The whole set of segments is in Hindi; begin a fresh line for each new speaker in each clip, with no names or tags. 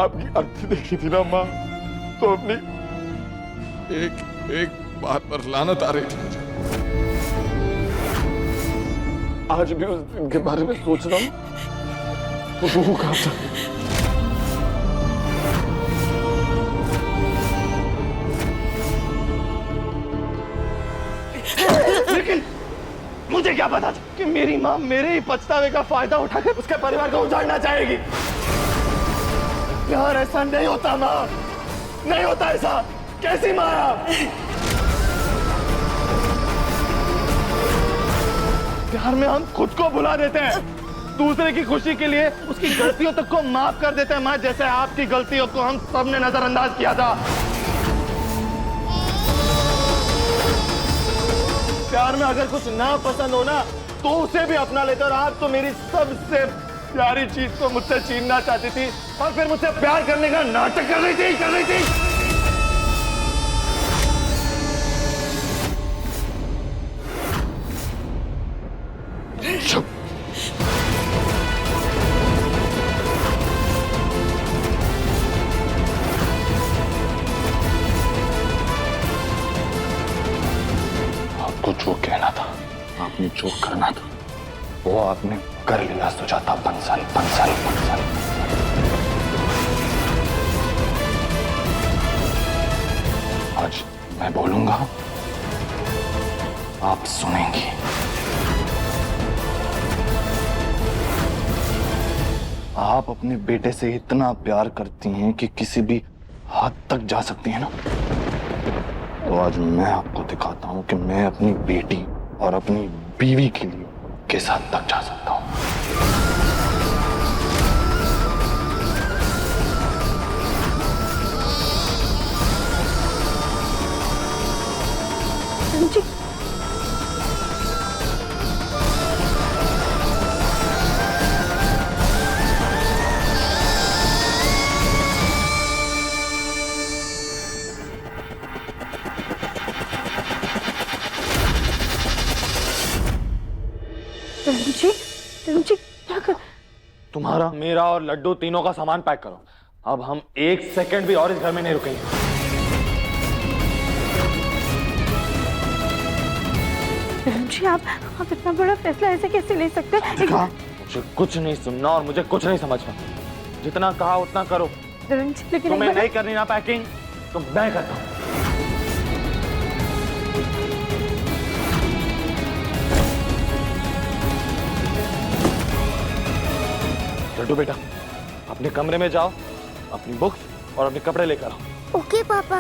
आपकी अर्थी देखी थी ना माँ, तो अपनी एक एक बात पर लानत आ रही थी मुझे। आज भी उस दिन के बारे में सोच रहा हूँ, तो रूह कांपता है। लेकिन मुझे क्या पता था कि मेरी माँ मेरे ही पछतावे का फायदा उठाकर उसके परिवार को उजाड़ना चाहेगी। प्यार ऐसा नहीं होता माँ, नहीं होता ऐसा। कैसी माँ आप? प्यार में हम खुद को भुला देते हैं, दूसरे की खुशी के लिए उसकी गलतियों तक को माफ कर देते हैं माँ, जैसे आपकी गलतियों को हम सबने नजरअंदाज किया था। प्यार में अगर कुछ ना पसंद हो ना तो उसे भी अपना लेते, और आप तो मेरी सबसे प्यारी चीज को मुझसे छीनना चाहती थी और फिर मुझसे प्यार करने का नाटक कर रही थी। चुप। आपको जो कहना था, आपने जो करना था, वो आपने कर लिया सुजाता बंसल। आज मैं बोलूंगा, आप सुनेंगी। आप अपने बेटे से इतना प्यार करती हैं कि किसी भी हद तक जा सकती हैं ना, तो आज मैं आपको दिखाता हूं कि मैं अपनी बेटी और अपनी बीवी के लिए किस हद तक जा सकता हूं।
जी क्या कर?
तुम्हारा, मेरा और लड्डू तीनों का सामान पैक करो। अब हम एक सेकंड भी और इस घर में नहीं रुकेंगे।
जी आप इतना बड़ा फैसला ऐसे कैसे ले सकते हैं?
मुझे कुछ नहीं सुनना और मुझे कुछ नहीं समझना। जितना कहा उतना करो।
लेकिन
तुम्हें नहीं करनी ना पैकिंग, तो मैं करता हूँ। लड्डू बेटा, अपने कमरे में जाओ, अपनी बुक्स और अपने कपड़े लेकर आओ।
ओके पापा।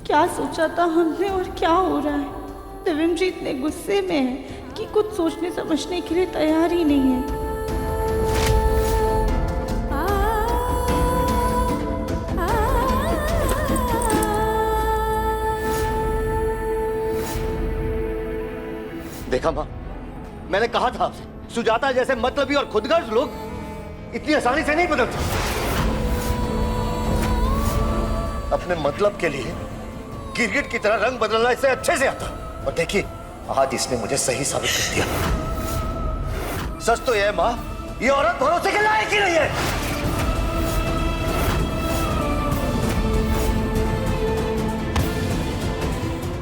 क्या सोचा था हमने और क्या हो रहा है? देवेंद्र इतने गुस्से में है कि कुछ सोचने समझने के लिए तैयार ही नहीं है।
देखा माँ, मैंने कहा था आपसे, सुजाता जैसे मतलबी और खुदगर्ज लोग इतनी आसानी से नहीं बदलते। अपने मतलब के लिए गिरगिट की तरह रंग बदलना इससे अच्छे से आता। और देखिए, आज इसने मुझे सही साबित कर दिया। सच तो यह है माँ, ये औरत भरोसे के लायक ही नहीं है।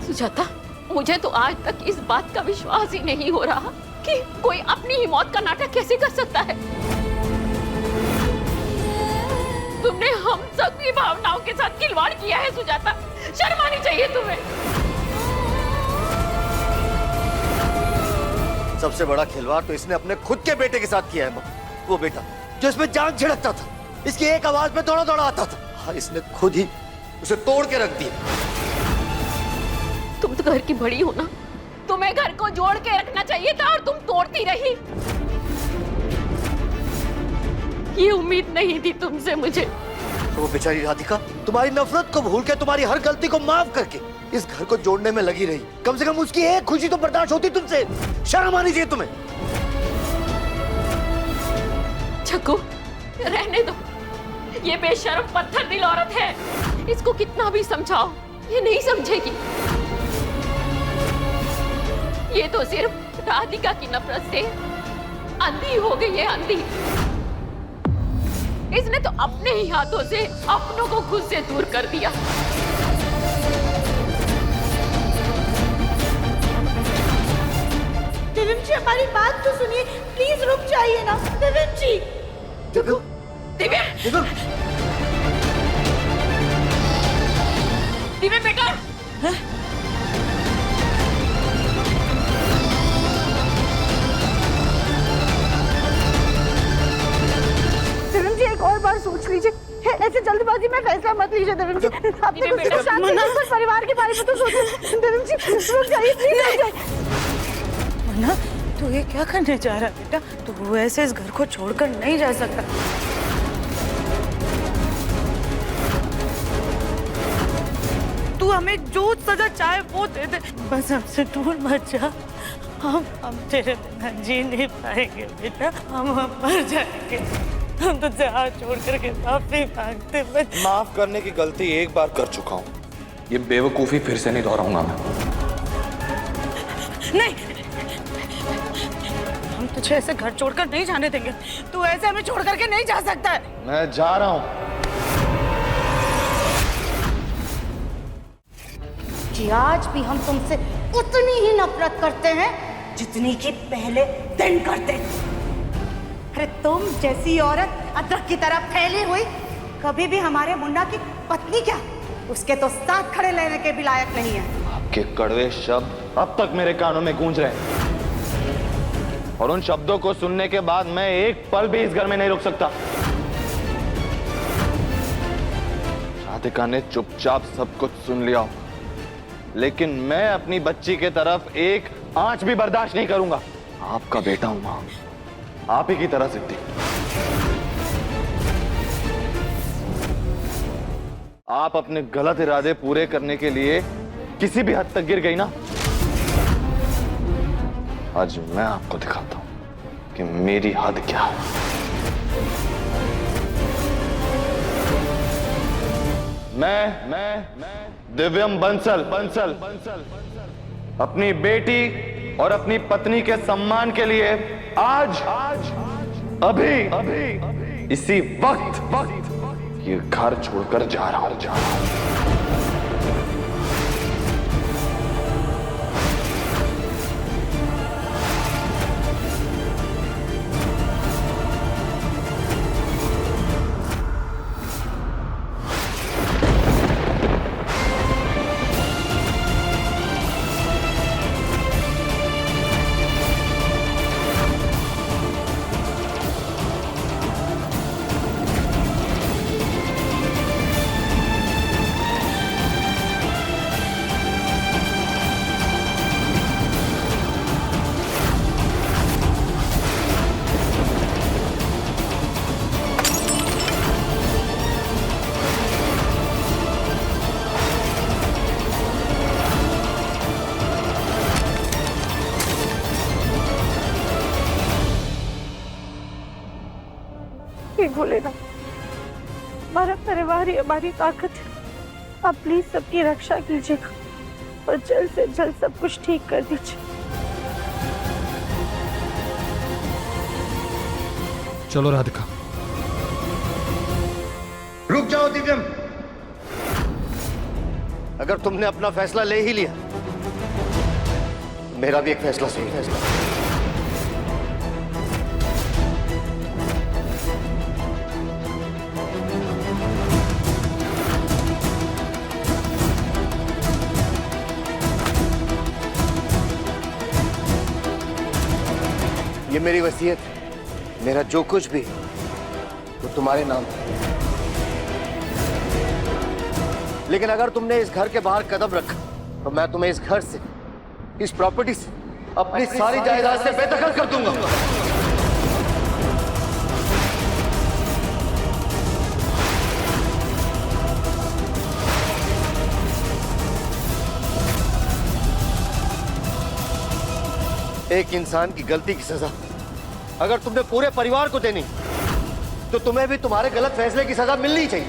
सुजाता, मुझे तो आज तक इस बात का विश्वास ही नहीं हो रहा कि कोई अपनी ही मौत का नाटक कैसे कर सकता है। तुमने हम सबकी भावनाओं के साथ खिलवाड़ किया है सुजाता, शर्म आनी चाहिए तुम्हें।
सबसे बड़ा खिलवाड़ तो इसने अपने खुद के बेटे के साथ किया है माँ। वो बेटा जो इसमें जान छिड़कता था, इसकी एक आवाज में दौड़ा दौड़ा आता था, हाँ, इसने खुद ही उसे तोड़ के रख दिया।
तुम तो घर की बड़ी हो ना, तुम्हें घर को जोड़ के रखना चाहिए था और तुम तोड़ती रही। ये उम्मीद नहीं थी तुमसे मुझे।
तो वो बेचारी राधिका तुम्हारी नफरत को भूल के, तुम्हारी हर गलती को माफ करके इस घर को जोड़ने में लगी रही। कम से कम उसकी एक खुशी तो बर्दाश्त होती तुमसे। शर्म आनी चाहिए तुम्हें।
जग्गू, रहने दो। ये बेशर्म पत्थर दिल औरत है, इसको कितना भी समझाओ ये नहीं समझेगी। ये तो सिर्फ राधिका की नफरत से अंधी हो गई है, अंधी। इसने तो अपने ही हाथों से अपनों को खुद से दूर कर दिया।
देविम जी, हमारी बात तो सुनिए, प्लीज रुक जाइए ना। देविम जी,
जग्गू,
दिव्य,
जग्गू,
दिव्य बेटा।
देविम जी, एक और बार सोच लीजिए। ऐसे जल्दबाजी में फैसला मत लीजिए देविम जी। अपने
दिव्य बेटा,
कुछ शांति से कुछ परिवार के बारे में तो सोचिए। देविम जी, रुक जाइए, प्लीज रुक जाइए।
मन्ना, तू ये क्या करने जा रहा है बेटा? तू ऐसे इस घर को छोड़कर नहीं जा सकता। तू हमें जो सजा चाहे वो दे दे, बस हमसे दूर मत जा। हम तेरे बिना जी नहीं पाएंगे बेटा, हम मर जाएंगे। हम तुझसे हाथ जोड़ करके माफी मांगते बस।
माफ करने की गलती एक बार कर चुका हूँ, ये बेवकूफी फिर से नहीं दोहराऊंगा मैं।
नहीं, हम तुझे ऐसे घर छोड़कर नहीं जाने देंगे। तू ऐसे हमें छोड़ करके नहीं जा सकता है।
मैं जा रहा हूँ।
कि आज भी हम तुमसे उतनी ही नफरत करते हैं जितनी कि पहले दिन करते। अरे तुम जैसी औरत अदरक की तरह फैली हुई कभी भी हमारे मुन्ना की पत्नी क्या, उसके तो साथ खड़े लेने के भी लायक नहीं है।
आपके कड़वे शब्द अब तक मेरे कानों में गूंज रहे हैं, और उन शब्दों को सुनने के बाद मैं एक पल भी इस घर में नहीं रुक सकता। राधिका ने चुपचाप सब कुछ सुन लिया, लेकिन मैं अपनी बच्ची के तरफ एक आंच भी बर्दाश्त नहीं करूंगा। आपका बेटा हूं मां, आप ही की तरह सिद्धि। आप अपने गलत इरादे पूरे करने के लिए किसी भी हद तक गिर गई ना, आज मैं आपको दिखाता हूं कि मेरी हद क्या है। मैं दिव्यम बंसल अपनी बेटी और अपनी पत्नी के सम्मान के लिए आज अभी इसी वक्त ये घर छोड़कर जा रहा हूं।
बोलेगा, हमारा परिवार ही हमारी ताकत है। आप प्लीज सबकी रक्षा कीजिएगा और जल्द से जल्द सब कुछ ठीक कर दीजिए।
चलो राधिका।
रुक जाओ दिव्यम, अगर तुमने अपना फैसला ले ही लिया, मेरा भी एक फैसला सही फैसला। ये मेरी वसीयत है, मेरा जो कुछ भी वो तुम्हारे नाम है। लेकिन अगर तुमने इस घर के बाहर कदम रखा तो मैं तुम्हें इस घर से, इस प्रॉपर्टी से, अपनी सारी जायदाद से बेदखल कर दूंगा। एक इंसान की गलती की सजा अगर तुमने पूरे परिवार को देनी तो तुम्हें भी तुम्हारे गलत फैसले की सजा मिलनी चाहिए।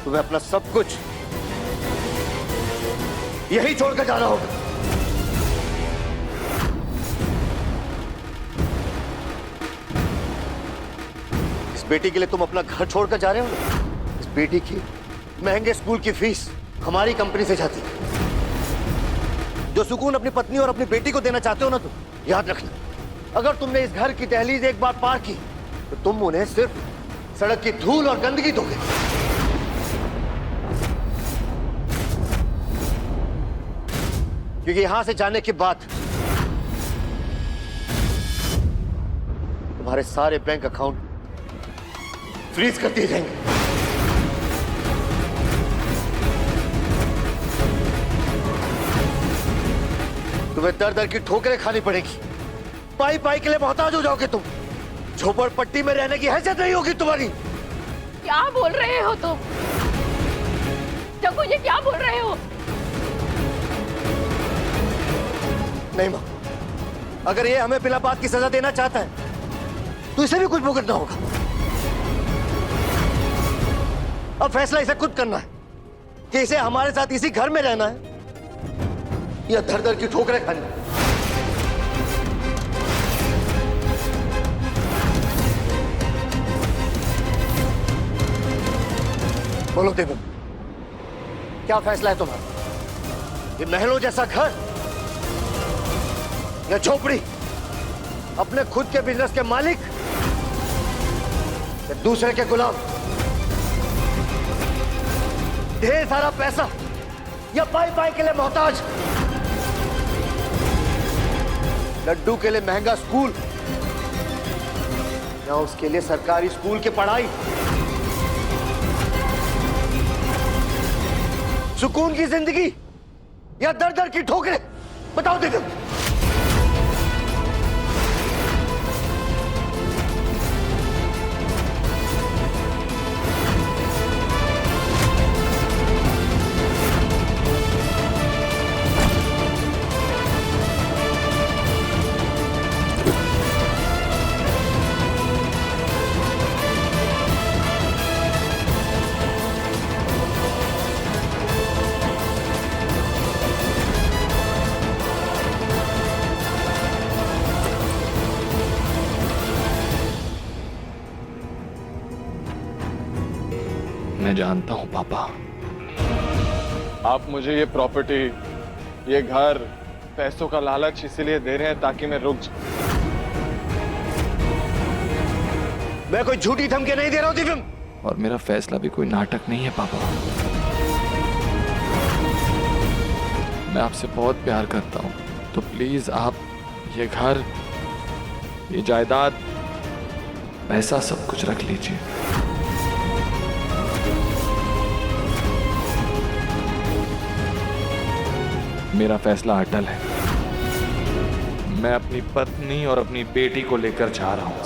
तुम्हें अपना सब कुछ यही छोड़कर जाना होगा। इस बेटी के लिए तुम अपना घर छोड़कर जा रहे हो ना? इस बेटी की महंगे स्कूल की फीस हमारी कंपनी से जाती है। जो सुकून अपनी पत्नी और अपनी बेटी को देना चाहते हो ना, तुम याद रखना, अगर तुमने इस घर की दहलीज एक बार पार की तो तुम उन्हें सिर्फ सड़क की धूल और गंदगी दोगे। क्योंकि यहां से जाने के बाद तुम्हारे सारे बैंक अकाउंट फ्रीज कर दिए जाएंगे। तुम्हें दर दर की ठोकरें खानी पड़ेगी। पाई पाई के लिए मोहताज हो जाओगे तुम। झोपड़पट्टी में रहने की हैसियत नहीं होगी तुम्हारी।
क्या बोल रहे हो तुम? जग्गू, ये क्या बोल रहे हो?
नहीं मां, अगर ये हमें पिलापात की सजा देना चाहता है तो इसे भी कुछ भुगतना होगा। अब फैसला इसे खुद करना है कि इसे हमारे साथ इसी घर में रहना है या धर धर की ठोकरें खानी। बोलो देव, क्या फैसला है तुम्हारा? ये महलों जैसा घर या झोपड़ी? अपने खुद के बिजनेस के मालिक या दूसरे के गुलाम? ढेर सारा पैसा या पाई पाई के लिए मोहताज? लड्डू के लिए महंगा स्कूल या उसके लिए सरकारी स्कूल की पढ़ाई? सुकून की जिंदगी या दर दर की ठोकरें? बताओ देव।
मैं जानता हूं पापा, आप मुझे ये प्रॉपर्टी, ये घर, पैसों का लालच इसीलिए दे रहे हैं ताकि मैं रुक जाऊं।
मैं कोई झूठी धमकी नहीं दे रहा हूं दिव्यम।
और मेरा फैसला भी कोई नाटक नहीं है पापा। मैं आपसे बहुत प्यार करता हूं, तो प्लीज आप ये घर, ये जायदाद, पैसा सब कुछ रख लीजिए। मेरा फैसला अटल है। मैं अपनी पत्नी और अपनी बेटी को लेकर जा रहा हूं।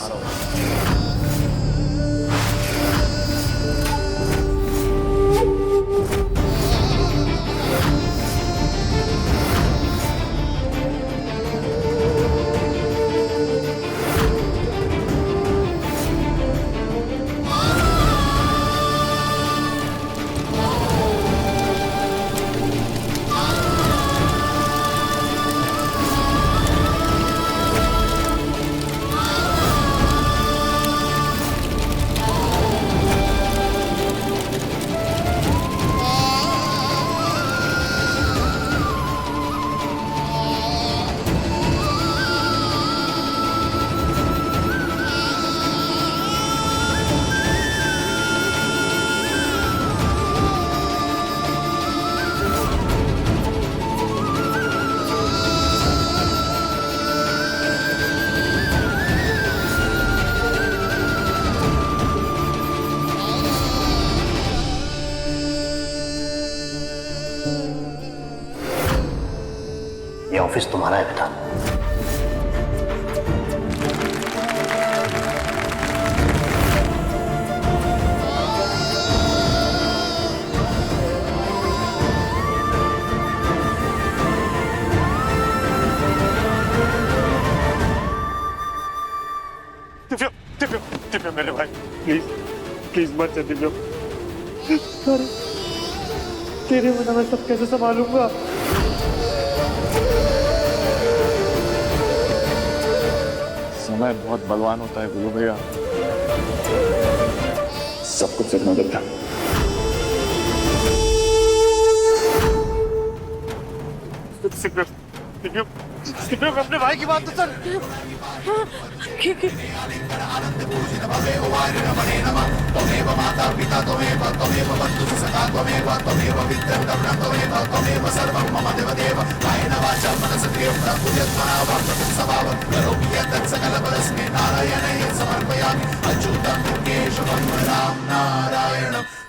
ये ऑफिस तुम्हारा है बेटा।
प्लीज मत चली जाओ। अरे तेरे बिना मैं सब कैसे संभालूंगा? समय बहुत बलवान होता है गुरु भैया, सब कुछ देखना देता है। अपने भाई की बात तो सुन।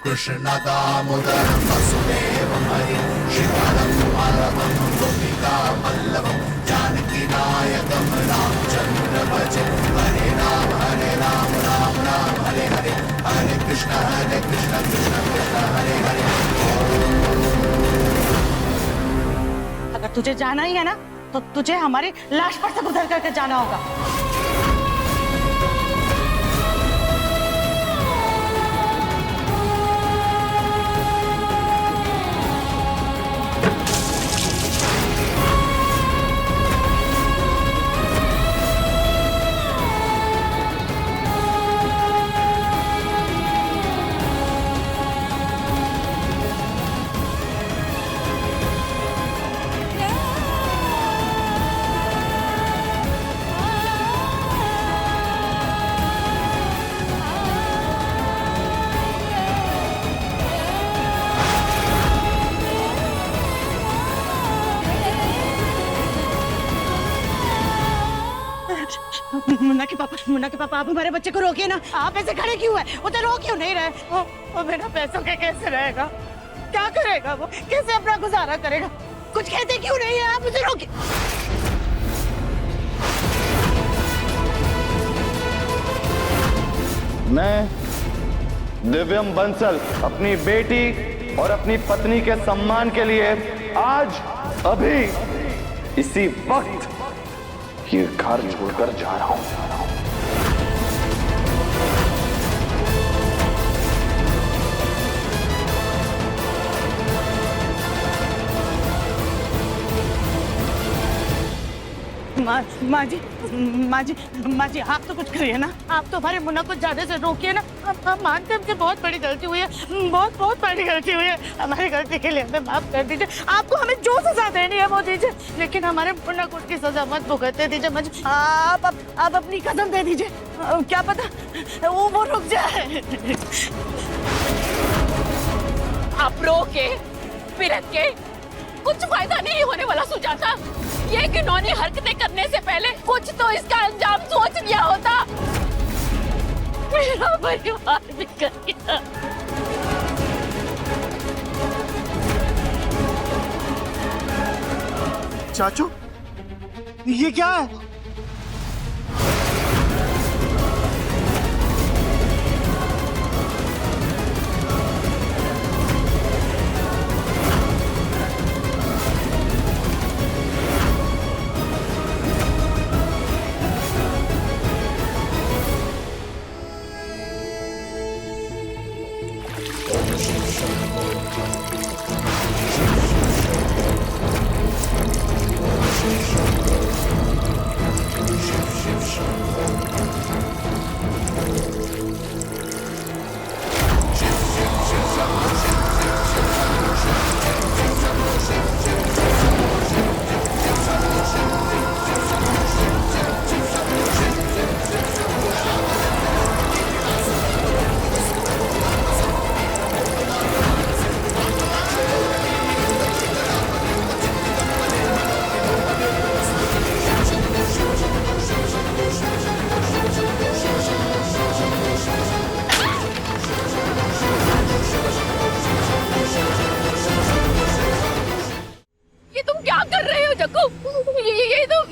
कृष्ण दामोदरं वसुदेवं हरि शिवं माधवं गोपिका वल्लभं जानकी नायकं रामचंद्र भजे हरे राम राम राम हरे हरे हरे कृष्ण कृष्ण कृष्ण हरे हरे।
अगर तुझे जाना ही है ना तो तुझे हमारी लाश पर से गुजर करके जाना होगा। मुन्ना के पापा आप हमारे बच्चे को रोकिए ना। आप ऐसे खड़े क्यों है? उधर रो क्यों नहीं रहे? वो बिना पैसों के कैसे रहेगा? क्या करेगा वो? कैसे अपना गुजारा करेगा? कुछ कहते क्यों नहीं है? आप उसे रोकिए।
मैं दिव्यम बंसल अपनी बेटी और अपनी पत्नी के सम्मान के लिए आज अभी इसी वक्त ये घर छोड़कर जा रहा हूं।
माँ जी आप तो कुछ करिए ना। आप तो हमारे मुन्ना को ज्यादा से रोकिए ना। हम मानते हैं हमसे बहुत बड़ी गलती हुई है, बहुत बड़ी गलती हुई है। हमारी गलती के लिए हमें माफ कर दीजिए। आपको हमें जो सजा देनी है वो दीजिए, लेकिन हमारे मुन्ना को उसकी सजा मत भुगतने दीजिए। आप अपनी कसम दे दीजिए, क्या पता वो रुक जाए।
आप रोके फिरक के कुछ फायदा नहीं होने वाला सुजाता। ये घिनौनी हरकतें करने से पहले कुछ तो इसका अंजाम सोच लिया होता। मेरा परिवार बिखर गया।
चाचू ये क्या है?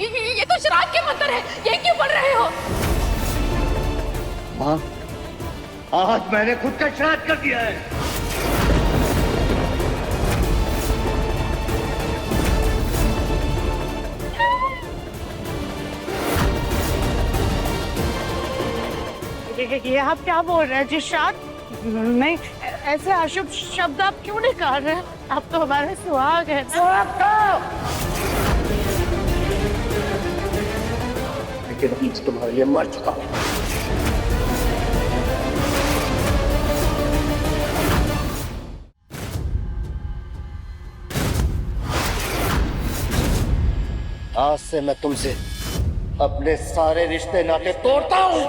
ये तो श्राद्ध के मंत्र है, ये क्यों पढ़ रहे हो?
माँ, आज मैंने खुद का श्राद्ध कर दिया है।
ये आप क्या बोल रहे हैं जी? श्राद्ध?
नहीं, ऐसे अशुभ शब्द आप क्यों निकाल रहे हैं? आप तो हमारे सुहाग हैं।
लेकिन तुम्हारे लिए मर चुका हूं। आज से मैं तुमसे अपने सारे रिश्ते नाते तोड़ता हूं।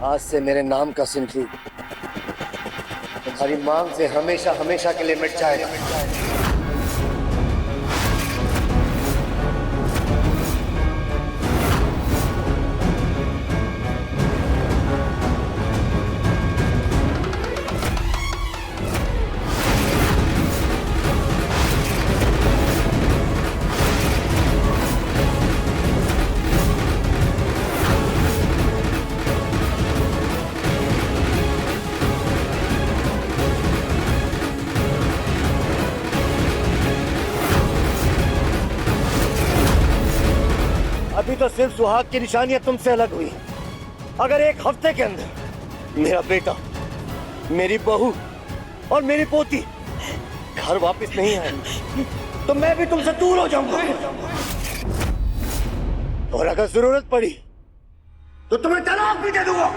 आज से मेरे नाम का सिंधु तुम्हारी मांग से हमेशा हमेशा के लिए मिट जाएगा। अभी तो सिर्फ सुहाग की निशानियां तुमसे अलग हुई। अगर एक हफ्ते के अंदर मेरा बेटा, मेरी बहू और मेरी पोती घर वापस नहीं आए तो मैं भी तुमसे दूर हो जाऊंगा। और अगर जरूरत पड़ी तो तुम्हें तलाक भी दे दूंगा।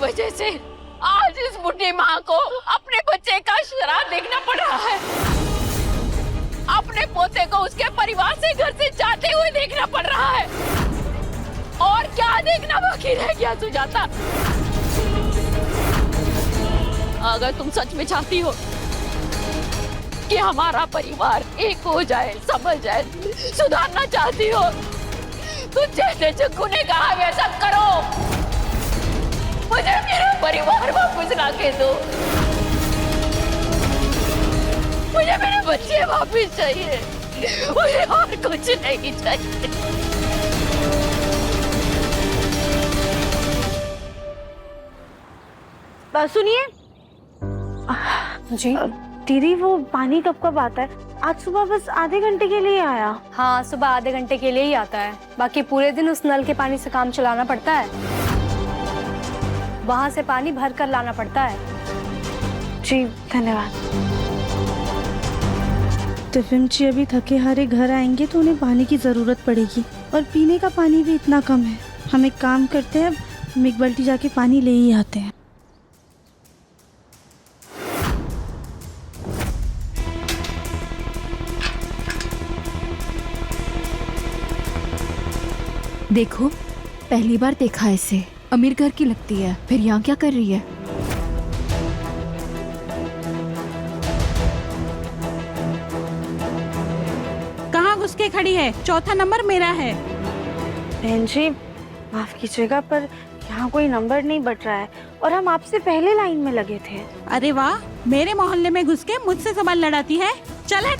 वजह से आज इस बुढ़ी माँ को अपने बच्चे का श्राद्ध देखना पड़ रहा है। अपने पोते को उसके परिवार से घर से जाते हुए देखना पड़ रहा है। और क्या देखना बाकी रह गया सुजाता? अगर तुम सच में चाहती हो कि हमारा परिवार एक हो जाए, संभल जाए, सुधारना चाहती हो तो जैसे जग्गू ने कहा वैसा करो। मुझे मेरा परिवार वापस लाके दो। मुझे मेरे बच्चे वापस चाहिए। मुझे और कुछ नहीं चाहिए।
सुनिए जी, दीदी वो पानी कब कब आता है? आज सुबह बस आधे घंटे के लिए आया।
हाँ, सुबह आधे घंटे के लिए ही आता है। बाकी पूरे दिन उस नल के पानी से काम चलाना पड़ता है। वहाँ से पानी भर कर लाना पड़ता है।
जी धन्यवाद।
टिफिन जी अभी थके हारे घर आएंगे तो उन्हें पानी की ज़रूरत पड़ेगी और पीने का पानी भी इतना कम है। हम एक काम करते हैं, हम एक बाल्टी जाके पानी ले ही आते हैं।
देखो, पहली बार देखा इसे। अमीर घर की लगती है, फिर यहाँ क्या कर रही है?
कहाँ घुस के खड़ी है? चौथा नंबर मेरा है।
बहन जी माफ कीजिएगा पर यहाँ कोई नंबर नहीं बट रहा है और हम आपसे पहले लाइन में लगे थे।
अरे वाह, मेरे मोहल्ले में घुस के मुझसे सवाल लड़ाती है। चल हट।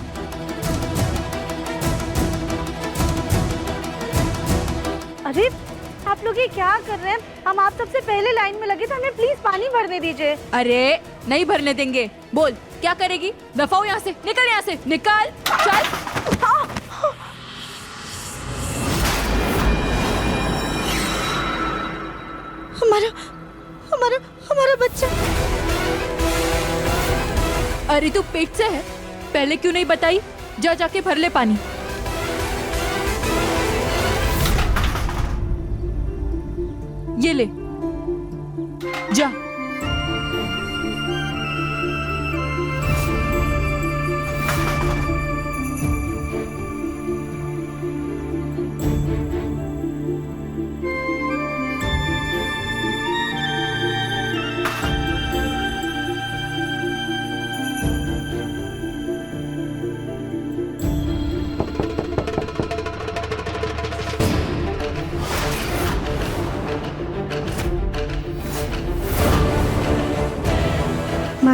अरे आप लोग ये क्या कर रहे हैं? हम आप सबसे पहले लाइन में लगे थे, हमें प्लीज पानी भरने दीजिए।
अरे नहीं भरने देंगे। बोल क्या करेगी? दफा हो यहाँ से, निकल यहाँ से, निकल। चल।
हमारा हमारा हमारा बच्चा।
अरे तू पेट से है, पहले क्यों नहीं बताई? जा जाके भर ले पानी। ये ले, जा।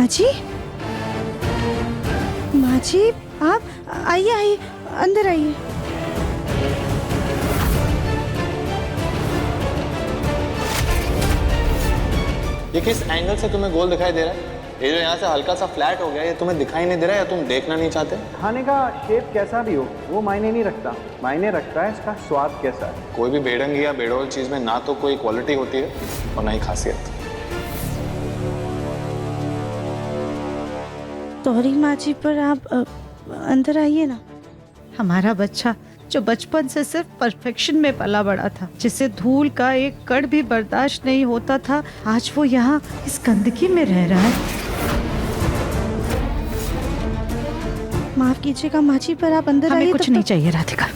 जी, माँ जी, आप आइए आइए, अंदर आइए।
ये किस एंगल से तुम्हें गोल दिखाई दे रहा है? ये जो यहाँ से हल्का सा फ्लैट हो गया, ये तुम्हें दिखाई नहीं दे रहा है या तुम देखना नहीं चाहते?
खाने का शेप कैसा भी हो वो मायने नहीं रखता, मायने रखता है इसका स्वाद कैसा है।
कोई भी बेढंगी या बेडोल चीज में ना तो कोई क्वालिटी होती है और ना ही खासियत।
सॉरी माँ जी, पर आप अंदर आइए ना।
हमारा बच्चा जो बचपन से सिर्फ परफेक्शन में पला बड़ा था, जिसे धूल का एक कण भी बर्दाश्त नहीं होता था, आज वो यहाँ इस गंदगी में रह रहा है।
माफ कीजिएगा माँ जी, पर आप अंदर आइए।
हमें कुछ नहीं चाहिए राधिका,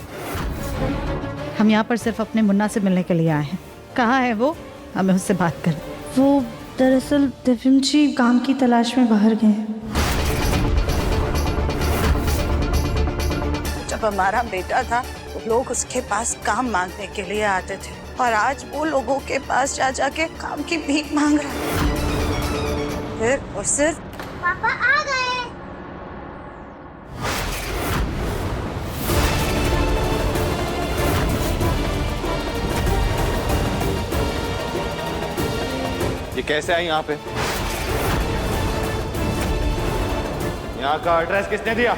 हम यहाँ पर सिर्फ अपने मुन्ना से मिलने के लिए आए हैं। कहाँ है वो? हमें उससे बात कर।
वो दरअसल दिव्यम जी काम की तलाश में बाहर गए हैं।
जब हमारा बेटा था तो लोग उसके पास काम मांगने के लिए आते थे, और आज वो लोगों के पास जा जाके काम की भीख मांग रहा है। फिर और सिर्फ पापा आ गए।
ये कैसे आई यहाँ पे? यहाँ का एड्रेस किसने दिया?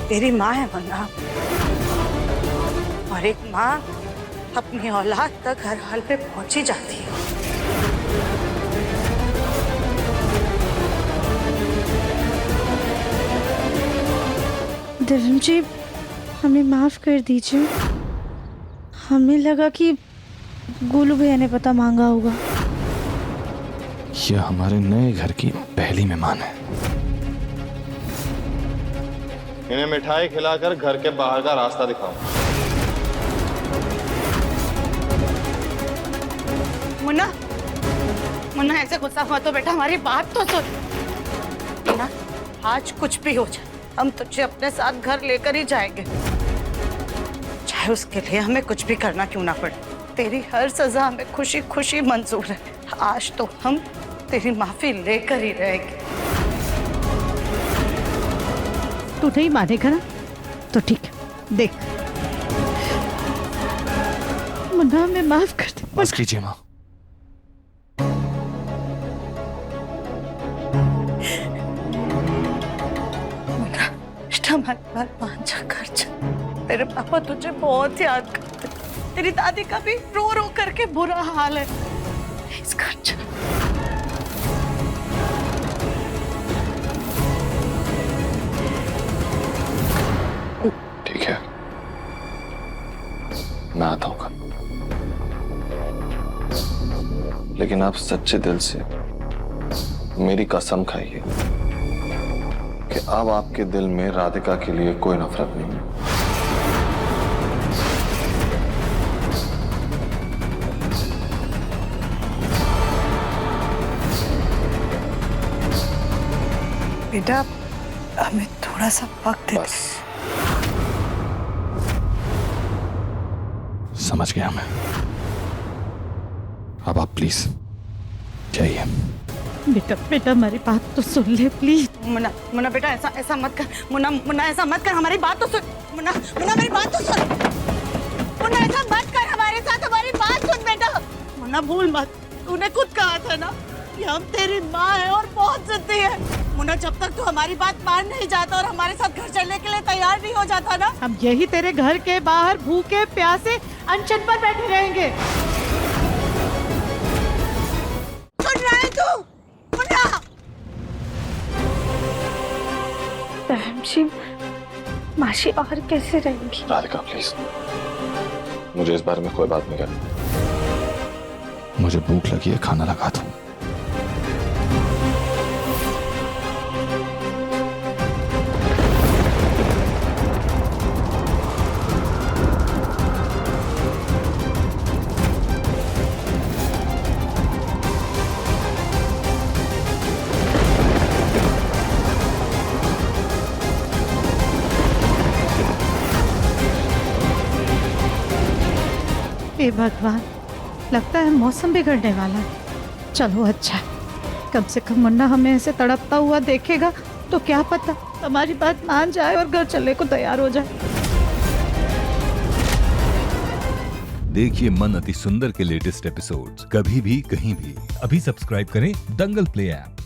तेरी माँ है मुन्ना, और एक माँ अपनी औलाद तक हर हाल पे पहुंची जाती है।
दिव्यम जी, हमें माफ कर दीजिए। हमें लगा कि गोलू भैया ने पता मांगा होगा।
ये हमारे नए घर की पहली मेहमान है। इन्हें मिठाई खिलाकर घर के बाहर का रास्ता दिखाओ।
मुन्ना, मुन्ना ऐसे गुस्सा हुआ तो बेटा हमारी बात तो सुन। मुन्ना, आज कुछ भी हो जाए हम तुझे अपने साथ घर लेकर ही जाएंगे, चाहे उसके लिए हमें कुछ भी करना क्यों ना पड़े। तेरी हर सजा हमें खुशी खुशी मंजूर है। आज तो हम तेरी माफी लेकर ही रहेंगे।
तू नहीं मानेगा ना तो ठीक है, देख मुन्ना हमें माफ कर दे।
बस कीजिए माँ।
मुन्ना, हमारी बात मान जा, कर जा। तेरे पापा तुझे बहुत याद करते, तेरी दादी का भी रो रो करके बुरा हाल है। प्लीज कर जा।
ठीक है, मैं आता हूँ कल, लेकिन आप सच्चे दिल से मेरी कसम खाइए कि अब आपके दिल में राधिका के लिए कोई नफरत नहीं है।
बेटा, हमें थोड़ा सा वक्त दे।
बस समझ गया मैं। अब आप प्लीज जाइए।
बेटा बेटा हमारी बात तो सुन ले प्लीज।
मुन्ना, मुन्ना बेटा ऐसा मत कर। मुन्ना, मुन्ना ऐसा मत कर, हमारी बात तो सुन। मुन्ना, मुन्ना मेरी बात तो सुन। मुन्ना ऐसा मत कर हमारे साथ, हमारी बात सुन बेटा। मुन्ना भूल मत, तूने खुद कहा था ना कि हम तेरी माँ है और बहुत जिद्दी है। मुन्ना, जब तक तू हमारी बात मान नहीं जाता और हमारे साथ घर चलने के लिए तैयार नहीं हो जाता ना,
हम यही तेरे घर के बाहर भूखे प्यासे अनशन पर बैठे रहेंगे।
सुन रहा है तू? मुन्ना,
जी माशी बाहर कैसे रहेंगी?
राधिका प्लीज, मुझे इस बारे में कोई बात नहीं करनी। मुझे भूख लगी है, खाना लगा दो।
हे भगवान, लगता है मौसम बिगड़ने वाला है। चलो अच्छा है, कम से कम मुन्ना हमें ऐसे तड़पता हुआ देखेगा तो क्या पता हमारी बात मान जाए और घर चलने को तैयार हो जाए।
देखिए मन अति सुंदर के लेटेस्ट एपिसोड्स कभी भी कहीं भी।
अभी सब्सक्राइब करें दंगल प्ले ऐप।